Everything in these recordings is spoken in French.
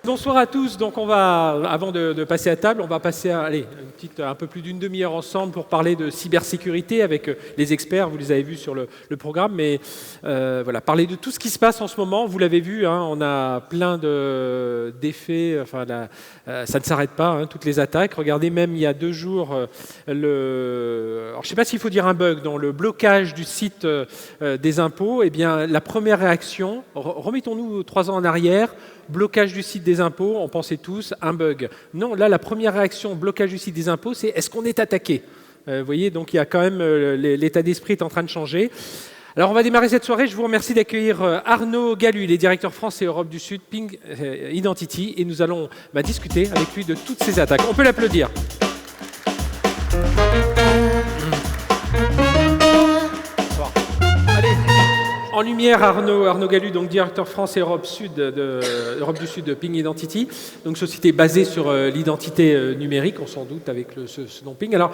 Bonsoir à tous. Donc on va, avant de passer à table, on va passer un peu plus d'une demi-heure ensemble pour parler de cybersécurité avec les experts. Vous les avez vus sur le programme, mais voilà, parler de tout ce qui se passe en ce moment. Vous l'avez vu, hein, on a plein d'effets. Enfin, ça ne s'arrête pas, hein, toutes les attaques. Regardez, même il y a 2 jours, alors je ne sais pas s'il faut dire un bug, dans le blocage du site des impôts. Eh bien, la première réaction, remettons-nous 3 ans en arrière. Blocage du site des impôts, on pensait tous, un bug. Non, là, la première réaction, blocage du site des impôts, c'est est-ce qu'on est attaqué ? Vous voyez, donc il y a quand même, l'état d'esprit est en train de changer. Alors, on va démarrer cette soirée. Je vous remercie d'accueillir Arnaud Galu, il est directeur France et Europe du Sud, Ping Identity, et nous allons discuter avec lui de toutes ces attaques. On peut l'applaudir. En lumière, Arnaud Galu, donc directeur France et Europe du Sud de Ping Identity, donc société basée sur l'identité numérique, on s'en doute avec ce nom Ping. Alors,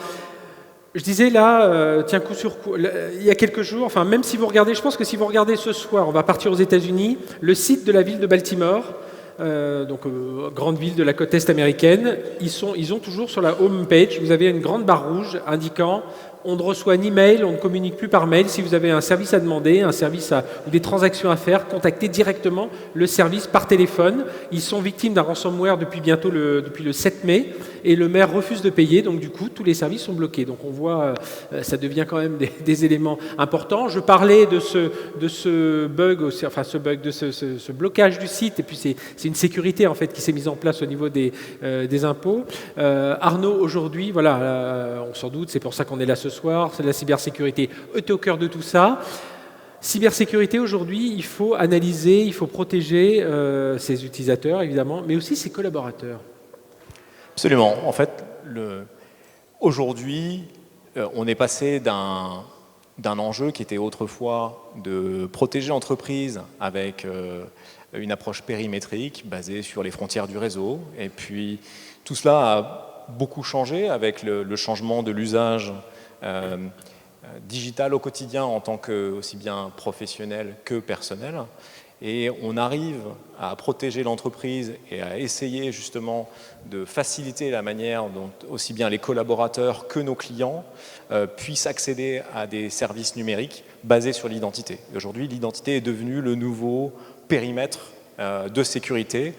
je disais là, tiens, coup sur coup, il y a quelques jours, enfin même si vous regardez, je pense que si vous regardez ce soir, on va partir aux États-Unis, le site de la ville de Baltimore, grande ville de la côte est américaine, ils ont toujours sur la home page, vous avez une grande barre rouge indiquant on ne reçoit ni mail, on ne communique plus par mail. Si vous avez un service à demander, ou des transactions à faire, contactez directement le service par téléphone. Ils sont victimes d'un ransomware depuis le 7 mai et le maire refuse de payer. Donc du coup, tous les services sont bloqués. Donc on voit, ça devient quand même des éléments importants. Je parlais de ce bug, ce blocage du site. Et puis c'est une sécurité en fait qui s'est mise en place au niveau des impôts. Arnaud, aujourd'hui, voilà, on s'en doute, c'est pour ça qu'on est là ce soir, c'est la cybersécurité est au cœur de tout ça. Cybersécurité, aujourd'hui, il faut analyser, il faut protéger ses utilisateurs, évidemment, mais aussi ses collaborateurs. Absolument. En fait, aujourd'hui, on est passé d'un enjeu qui était autrefois de protéger l'entreprise avec une approche périmétrique basée sur les frontières du réseau. Et puis, tout cela a beaucoup changé avec le changement de l'usage digital au quotidien en tant que aussi bien professionnel que personnel. Et on arrive à protéger l'entreprise et à essayer justement de faciliter la manière dont aussi bien les collaborateurs que nos clients puissent accéder à des services numériques basés sur l'identité. Aujourd'hui, l'identité est devenue le nouveau périmètre de sécurité,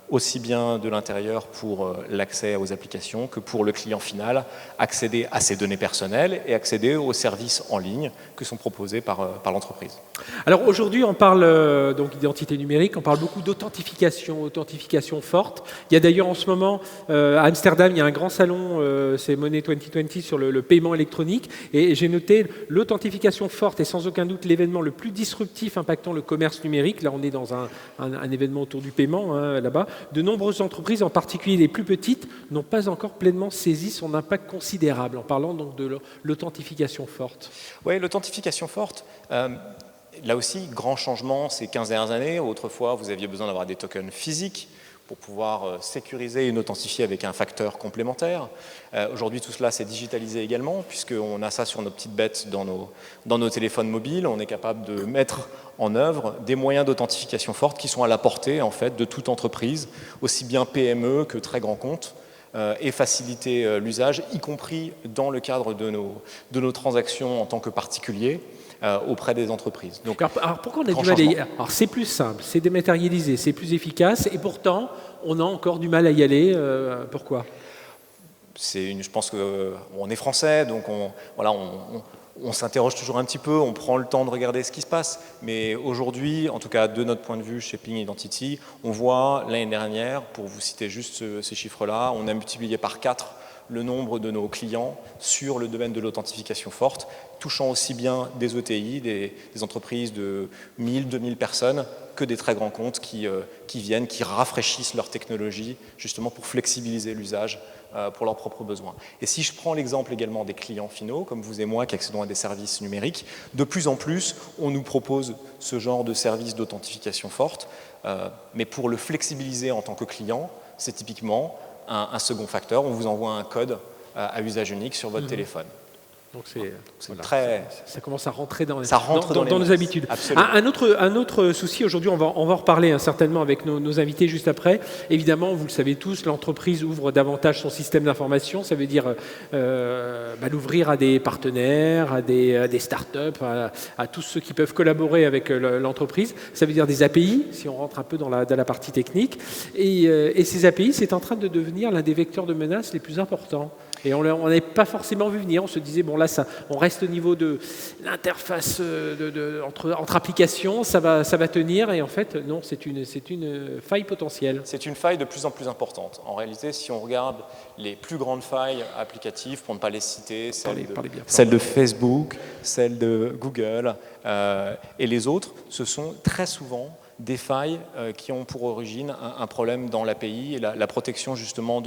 aussi bien de l'intérieur pour l'accès aux applications que pour le client final, accéder à ses données personnelles et accéder aux services en ligne que sont proposés par l'entreprise. Alors aujourd'hui, on parle donc d'identité numérique, on parle beaucoup d'authentification forte. Il y a d'ailleurs en ce moment, à Amsterdam, il y a un grand salon, c'est Money 2020, sur le paiement électronique. Et j'ai noté l'authentification forte est sans aucun doute l'événement le plus disruptif impactant le commerce numérique. Là, on est dans un événement autour du paiement, hein, là-bas. De nombreuses entreprises, en particulier les plus petites, n'ont pas encore pleinement saisi son impact considérable, en parlant donc de l'authentification forte. Oui, l'authentification forte, là aussi, grand changement ces 15 dernières années. Autrefois, vous aviez besoin d'avoir des tokens physiques pour pouvoir sécuriser et authentifier avec un facteur complémentaire. Aujourd'hui, tout cela s'est digitalisé également, puisqu'on a ça sur nos petites bêtes dans nos téléphones mobiles. On est capable de mettre en œuvre des moyens d'authentification forte qui sont à la portée en fait, de toute entreprise, aussi bien PME que très grands comptes, et faciliter l'usage, y compris dans le cadre de nos transactions en tant que particuliers, auprès des entreprises. Donc, alors pourquoi on a du mal à y aller ? Alors c'est plus simple, c'est dématérialisé, c'est plus efficace, et pourtant on a encore du mal à y aller. Pourquoi ? Je pense qu'on est français, donc on s'interroge toujours un petit peu, on prend le temps de regarder ce qui se passe. Mais aujourd'hui, en tout cas de notre point de vue chez Ping Identity, on voit l'année dernière, pour vous citer juste ces chiffres-là, on a multiplié par 4 le nombre de nos clients sur le domaine de l'authentification forte, touchant aussi bien des ETI, des entreprises de 1000, 2000 personnes, que des très grands comptes qui viennent, qui rafraîchissent leur technologie, justement pour flexibiliser l'usage pour leurs propres besoins. Et si je prends l'exemple également des clients finaux, comme vous et moi qui accédons à des services numériques, de plus en plus, on nous propose ce genre de service d'authentification forte, mais pour le flexibiliser en tant que client, c'est typiquement un second facteur. On vous envoie un code à usage unique sur votre téléphone. Donc ça commence à rentrer dans nos habitudes. Un autre souci, aujourd'hui, on va en reparler certainement avec nos invités juste après. Évidemment, vous le savez tous, l'entreprise ouvre davantage son système d'information. Ça veut dire l'ouvrir à des partenaires, à des startups, à tous ceux qui peuvent collaborer avec l'entreprise. Ça veut dire des API, si on rentre un peu dans la partie technique. Et ces API, c'est en train de devenir l'un des vecteurs de menaces les plus importants. Et on n'avait pas forcément vu venir. On se disait, bon là, on reste au niveau de l'interface entre applications, ça va tenir. Et en fait, non, c'est une faille potentielle. C'est une faille de plus en plus importante. En réalité, si on regarde les plus grandes failles applicatives, pour ne pas les citer, celles de Facebook, celles de Google et les autres, ce sont très souvent des failles qui ont pour origine un problème dans l'API et la protection justement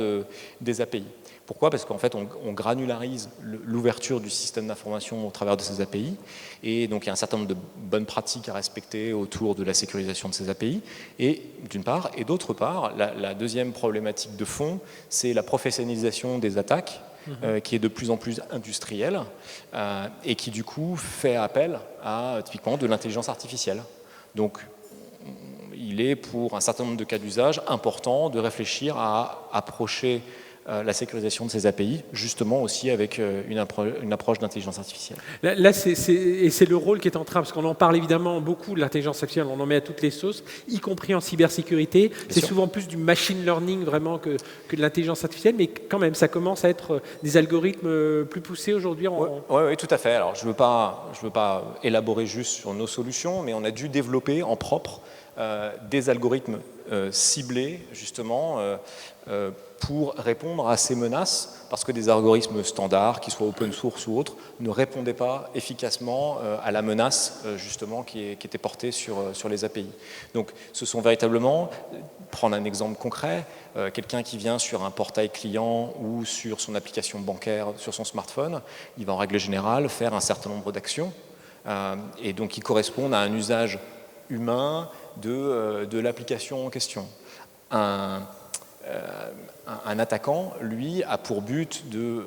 des API. Pourquoi ? Parce qu'en fait, on granularise l'ouverture du système d'information au travers de ces API, et donc il y a un certain nombre de bonnes pratiques à respecter autour de la sécurisation de ces API, et d'une part, et d'autre part, la deuxième problématique de fond, c'est la professionnalisation des attaques, qui est de plus en plus industrielle, et qui du coup fait appel à typiquement de l'intelligence artificielle. Donc, il est pour un certain nombre de cas d'usage important de réfléchir à approcher la sécurisation de ces API, justement aussi avec une approche d'intelligence artificielle. Là c'est le rôle qui est en train, parce qu'on en parle évidemment beaucoup de l'intelligence artificielle, on en met à toutes les sauces, y compris en cybersécurité. C'est souvent plus du machine learning vraiment que de l'intelligence artificielle, mais quand même, ça commence à être des algorithmes plus poussés aujourd'hui. Oui, tout à fait. Alors, je veux pas élaborer juste sur nos solutions, mais on a dû développer en propre des algorithmes ciblés, justement, pour répondre à ces menaces, parce que des algorithmes standards, qu'ils soient open source ou autres, ne répondaient pas efficacement à la menace justement qui était portée sur les API. Donc ce sont véritablement, prendre un exemple concret, quelqu'un qui vient sur un portail client ou sur son application bancaire, sur son smartphone, il va en règle générale faire un certain nombre d'actions, et donc qui correspondent à un usage humain de l'application en question. Un attaquant, lui, a pour but de,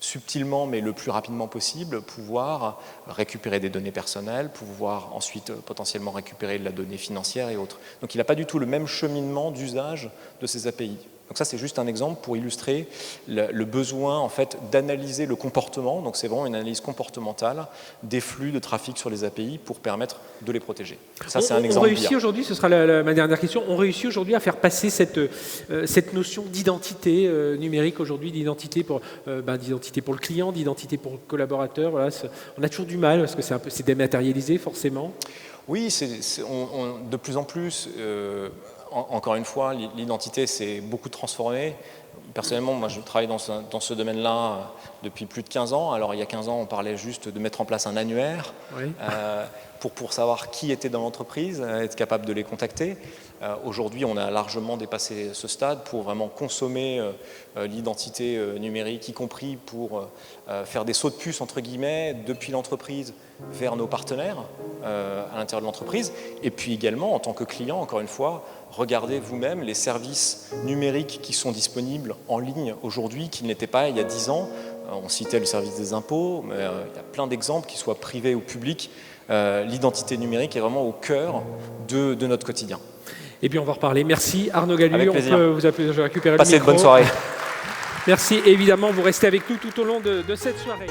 subtilement mais le plus rapidement possible, pouvoir récupérer des données personnelles, pouvoir ensuite potentiellement récupérer de la donnée financière et autres. Donc il n'a pas du tout le même cheminement d'usage de ces API. Donc ça, c'est juste un exemple pour illustrer le besoin en fait, d'analyser le comportement. Donc c'est vraiment une analyse comportementale des flux de trafic sur les API pour permettre de les protéger. Ça, c'est un exemple. On réussit aujourd'hui, ce sera ma dernière question, on réussit aujourd'hui à faire passer cette notion d'identité numérique aujourd'hui, d'identité pour le client, d'identité pour le collaborateur. Voilà, on a toujours du mal parce que c'est dématérialisé forcément. Oui, de plus en plus... Encore une fois, l'identité s'est beaucoup transformée. Personnellement, moi, je travaille dans ce domaine-là depuis plus de 15 ans. Alors, il y a 15 ans, on parlait juste de mettre en place un annuaire pour savoir qui était dans l'entreprise, être capable de les contacter. Aujourd'hui, on a largement dépassé ce stade pour vraiment consommer l'identité numérique, y compris pour faire des sauts de puce, entre guillemets, depuis l'entreprise vers nos partenaires à l'intérieur de l'entreprise. Et puis également, en tant que client, encore une fois, regardez vous-même les services numériques qui sont disponibles en ligne aujourd'hui, qui n'étaient pas il y a 10 ans. On citait le service des impôts, mais il y a plein d'exemples, qu'ils soient privés ou publics. L'identité numérique est vraiment au cœur de notre quotidien. Et puis on va reparler. Merci Arnaud Galu. Avec plaisir. On peut vous appeler, je récupère le micro. Passez une bonne soirée. Merci. Évidemment, vous restez avec nous tout au long de cette soirée.